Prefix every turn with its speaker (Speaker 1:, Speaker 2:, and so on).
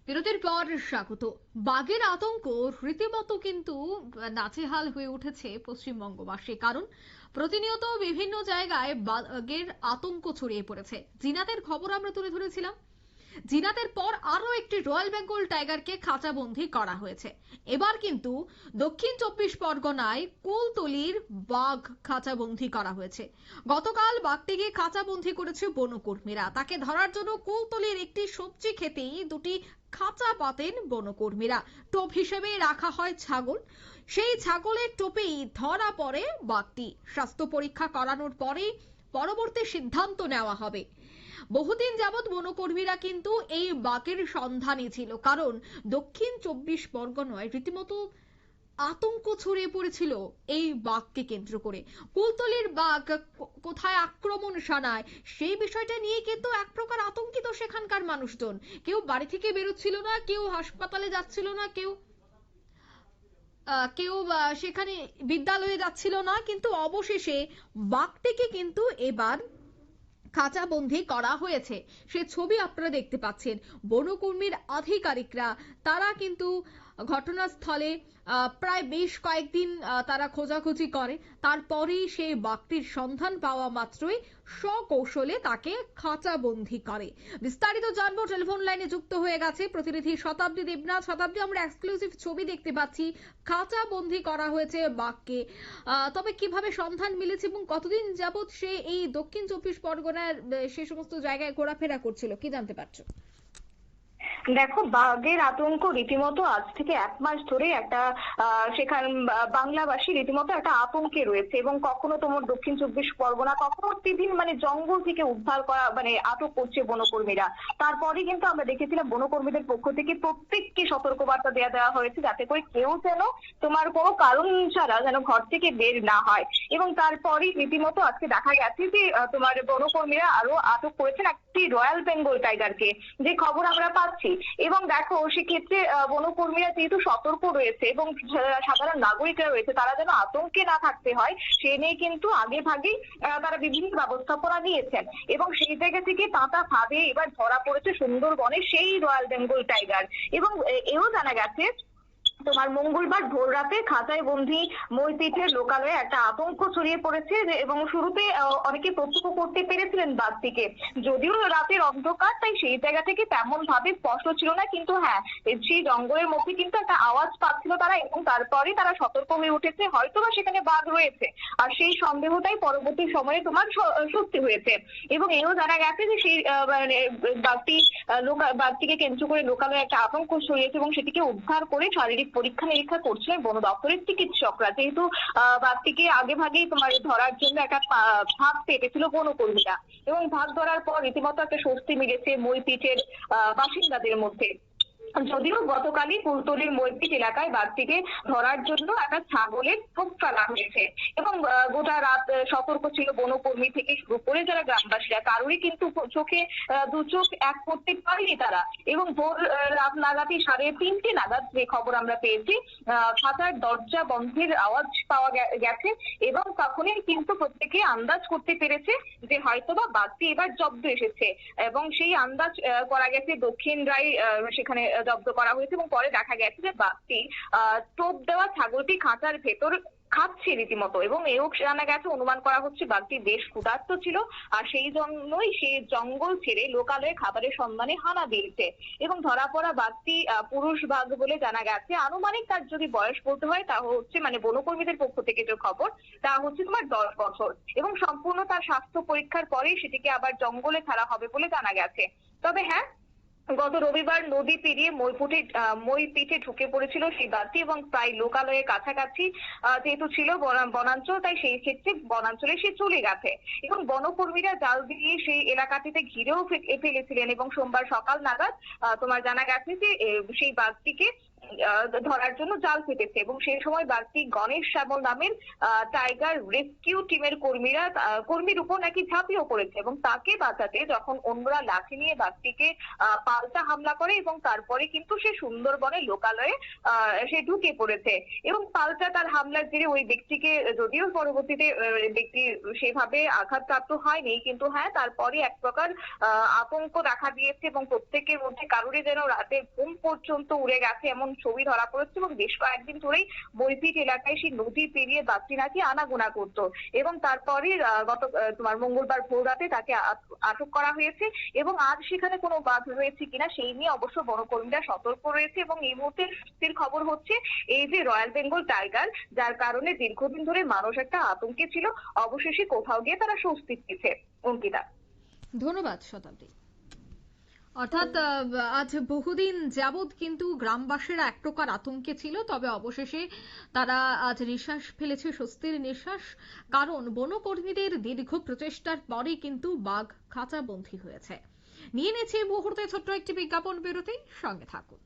Speaker 1: বিরতির পর স্বাগত। বাঘের আতঙ্ক রীতিমতো কিন্তু নাচেহাল হয়ে উঠেছে পশ্চিমবঙ্গবাসী, কারণ প্রতিনিয়ত বিভিন্ন জায়গায় বাঘের আতঙ্ক ছড়িয়ে পড়েছে। জিনাতের খবর আমরা তুলে ধরেছিলাম। জিনাতের পর আরো একটি রয়্যাল বেঙ্গল টাইগারকে খাঁচাবন্দি করা হয়েছে। এবার কিন্তু দক্ষিণ চব্বিশ পরগনায় কুলতলির বাঘ খাঁচাবন্দি করা হয়েছে। গতকাল বাঘটিকে খাঁচাবন্দি করেছে বনকর্মীরা। তাকে ধরার জন্য কুলতলির একটি সবজি খেতেই দুটি খাঁচা পাতেন বনকর্মীরা। টোপ হিসেবে রাখা হয় ছাগল। সেই ছাগলের টোপেই ধরা পড়ে বাঘটি। স্বাস্থ্য পরীক্ষা করানোর পরেই পরবর্তী সিদ্ধান্ত নেওয়া হবে। বহুদিন যাবৎ বনকর্মীরা কিন্তু এই বাঘের সন্ধানে ছিল, কারণ দক্ষিণ চব্বিশ পরগনায় রীতিমতো আতঙ্ক ছড়িয়ে পড়েছিল এই বাঘকে কেন্দ্র করে। কুলতলির বাঘ কোথায় আক্রমণ শানায় সেই বিষয়টা নিয়ে কিন্তু এক প্রকার আতঙ্কিত সেখানকার মানুষজন। কেউ বাড়ি থেকে বেরোচ্ছিল না, কেউ হাসপাতালে যাচ্ছিল না, কেউ কেউ সেখানে বিদ্যালয়ে যাচ্ছিল না, কিন্তু অবশেষে বাঘটিকে কিন্তু এবার খাঁচাবন্দি করা হয়েছে। সে ছবি আপনারা দেখতে পাচ্ছেন। বনকর্মীর আধিকারিকরা তারা কিন্তু ঘটনাস্থলে প্রায় বেশ কয়েকদিন তারা খোঁজাখুঁজি করে। তারপরেই সেই বাঘটির সন্ধান পাওয়া মাত্রই সকৌশলে তাকে খাঁচাবন্দি করে। বিস্তারিত জানবো, টেলিফোন লাইনে যুক্ত হয়ে গেছে প্রতিনিধি শতাব্দী দেবনাথ। শতাব্দী, আমরা এক্সক্লুসিভ ছবি দেখতে পাচ্ছি, খাঁচাবন্দি করা হয়েছে বাঘকে। তবে কিভাবে সন্ধান মিলেছে এবং কতদিন যাবত সে এই দক্ষিণ চব্বিশ পরগনার সে সমস্ত জায়গায় ঘোরাফেরা করছিল, কি জানতে পারছো?
Speaker 2: দেখো, বাঘের আতঙ্ক রীতিমতো আজ থেকে 1 মাস ধরে একটা সেখান বাংলাবাসী রীতিমতো একটা আতঙ্কে রয়েছে। এবং কখনো তোমার দক্ষিণ চব্বিশ পরগনা, কখনো বিভিন্ন জঙ্গল থেকে উদ্ধার করা আটক করছে বনকর্মীরা। তারপরে কিন্তু আমরা দেখেছিলাম বনকর্মীদের পক্ষ থেকে প্রত্যেককে সতর্কবার্তা দেওয়া হয়েছে, যাতে করে কেউ যেন তোমার কোনো কারণ ছাড়া যেন ঘর থেকে বের না হয়। এবং তারপরে রীতিমতো আজকে দেখা গেছে যে তোমার বনকর্মীরা আরো আটক করেছেন একটি রয়্যাল বেঙ্গল টাইগারকে, যে খবর আমরা পাচ্ছি। এবং দেখো, সেক্ষেত্রে বনকর্মীরা যেহেতু সতর্ক রয়েছে এবং সাধারণ নাগরিকরা রয়েছে, তারা যেন আতঙ্কে না থাকতে হয় সে নিয়ে কিন্তু আগে ভাগেই তারা বিভিন্ন ব্যবস্থাপনা নিয়েছেন। এবং সেই জায়গা থেকে তাঁতা ফাঁদে এবার ধরা পড়েছে সুন্দরবনে সেই রয়্যাল বেঙ্গল টাইগার। এবং এও জানা গেছে তোমার মঙ্গলবার ভোর রাতে খাঁচায় বন্দি মইপিঠের লোকালয়ে একটা আতঙ্ক ছড়িয়ে পড়েছে। এবং শুরুতে অনেকে প্রত্যক্ষ করতে পেরেছিলেন বাঘটিকে, যদিও রাতের অন্ধকার, তাই সেই জায়গা থেকে তেমন ভাবে স্পষ্ট ছিল না। কিন্তু হ্যাঁ, সেই জঙ্গলের মধ্যে কিন্তু একটা আওয়াজ পাচ্ছিল তারা, এবং তারপরে তারা সতর্ক হয়ে উঠেছে, হয়তোবা সেখানে বাঘ রয়েছে। আর সেই সন্দেহটাই পরবর্তী সময়ে তোমার সত্যি হয়েছে। এবং এও জানা গেছে যে সেই বাঘটিকে কেন্দ্র করে লোকালয়ে একটা আতঙ্ক ছড়িয়েছে এবং সেটিকে উদ্ধার করে শারীরিক পরীক্ষা নিরীক্ষা করছিলেন বন দপ্তরের চিকিৎসকরা। যেহেতু বাঘটিকে আগে ভাগেই তোমার ধরার জন্য একটা ফাঁদ পেতেছিল বনকর্মীরা, এবং ফাঁদ ধরার পর রীতিমতো একটা স্বস্তি মিলেছে মইপিঠের বাসিন্দাদের মধ্যে। যদিও গতকালই কুলতলির মইপিঠ এলাকায় বাঘটিকে ধরার জন্য একটা ছাগলের টোপ ফেলা হয়েছে। এবং গোটা রাত সতর্ক ছিল বনকর্মী থেকে শুরু করে যারা গ্রামবাসীরা, কারোরই কিন্তু চোখে দু চোখ এক করতে পারেনি তারা। এবং ভোর রাত নাগাদই 3:30 নাগাদ যে খবর আমরা পেয়েছি, খাঁচার দরজা বন্ধের আওয়াজ পাওয়া গেছে। এবং তখনই কিন্তু প্রত্যেকে আন্দাজ করতে পেরেছে যে হয়তোবা বাঘটি এবার জব্দ এসেছে। এবং সেই আন্দাজ করা গেছে দক্ষিণ রায় সেখানে জব্দ করা হয়েছে। এবং পরে দেখা গেছে যে বাঘটি টোপ দেওয়া ছাগলটি খাঁচার ভেতর খাচ্ছে রীতিমতো। এবং এও জানা গেছে, অনুমান করা হচ্ছে বাঘটি বেশ ক্ষুধার্ত ছিল, আর সেই জন্যই সে জঙ্গল ছেড়ে লোকালয়ে খাবারের সন্ধানে হানা দিয়েছে। এবং ধরা পড়া বাঘটি পুরুষ বাঘ বলে জানা গেছে। আনুমানিক তার যদি বয়স বলতে হয় তা হচ্ছে বনকর্মীদের পক্ষ থেকে যে খবর তা হচ্ছে তোমার 10 বছর। এবং সম্পূর্ণ তার স্বাস্থ্য পরীক্ষার পরেই সেটিকে আবার জঙ্গলে ছাড়া হবে বলে জানা গেছে। তবে হ্যাঁ, গত রবিবার নদী পেরিয়ে মইপিঠে ঢুকে পড়েছিল সেই বাঘটি, এবং প্রায় লোকালয়ের কাছাকাছি যেহেতু ছিল বনাঞ্চল, তাই সেই ক্ষেত্রে বনাঞ্চলে সে চলে গেছে। এবং বনকর্মীরা জাল দিয়ে সেই এলাকাটিতে ঘিরেও ফেলেছিলেন। এবং সোমবার সকাল নাগাদ তোমার জানা গেছে যে সেই বাঘটিকে ধরার জন্য জাল পেতেছে এবং সেই সময় বাঘটি গণেশ শ্যামল নামের টাইগার রেস্কিউ টিমের কর্মীর উপর নাকি ঝাঁপিয়ে পড়েছে এবং তাকে বাঁচাতে যখন অন্যরা লাঠি নিয়ে বাঘটিকে পাল্টা হামলা করে এবং তারপরে কিন্তু সে সুন্দরবনের লোকালয়ে সে ঢুকে পড়েছে এবং পাল্টা তার হামলার জেরে ওই ব্যক্তিকে, যদিও পরবর্তীতে ব্যক্তি সেভাবে আঘাতপ্রাপ্ত হয়নি, কিন্তু হ্যাঁ তারপরে এক প্রকার আতঙ্ক দেখা দিয়েছে এবং প্রত্যেকের মধ্যে কারোরই যেন রাতে ঘুম পর্যন্ত উড়ে গেছে এমন ছবি ধরা পড়েছে এবং বেশ কয়েকদিন ধরেই বৈপিট এলাকায় সেই নদী পেরিয়ে বাঘটি নাকি আনাগোনা করত এবং তারপরে গত তোমার মঙ্গলবার ভোর রাতে তাকে আটক করা হয়েছে এবং আজ সেখানে কোনো বাঘ রয়েছে কিনা সেই নিয়ে অবশ্য বনকর্মীরা সতর্ক রয়েছে এবং এই মুহূর্তে স্বস্তির খবর হচ্ছে এই যে রয়্যাল বেঙ্গল টাইগার, যার কারণে দীর্ঘদিন ধরে মানুষ একটা আতঙ্কে ছিল, অবশেষে কোথাও গিয়ে তারা স্বস্তি পেয়েছে। অঙ্কিতা,
Speaker 1: ধন্যবাদ শতাব্দী। অর্থাৎ আজ বহুদিন যাবৎ কিন্তু গ্রামবাসীরা এক প্রকার আতঙ্কে ছিল, তবে অবশেষে তারা আজ নিঃশ্বাস ফেলেছে, স্বস্তির নিঃশ্বাস, কারণ বনকর্মীদের দীর্ঘ প্রচেষ্টার পরে কিন্তু বাঘ খাঁচাবন্দী হয়েছে। নিয়ে নিচ্ছে এই মুহূর্তে ছোট্ট একটি বিজ্ঞাপন বিরতি, সঙ্গে থাকুন।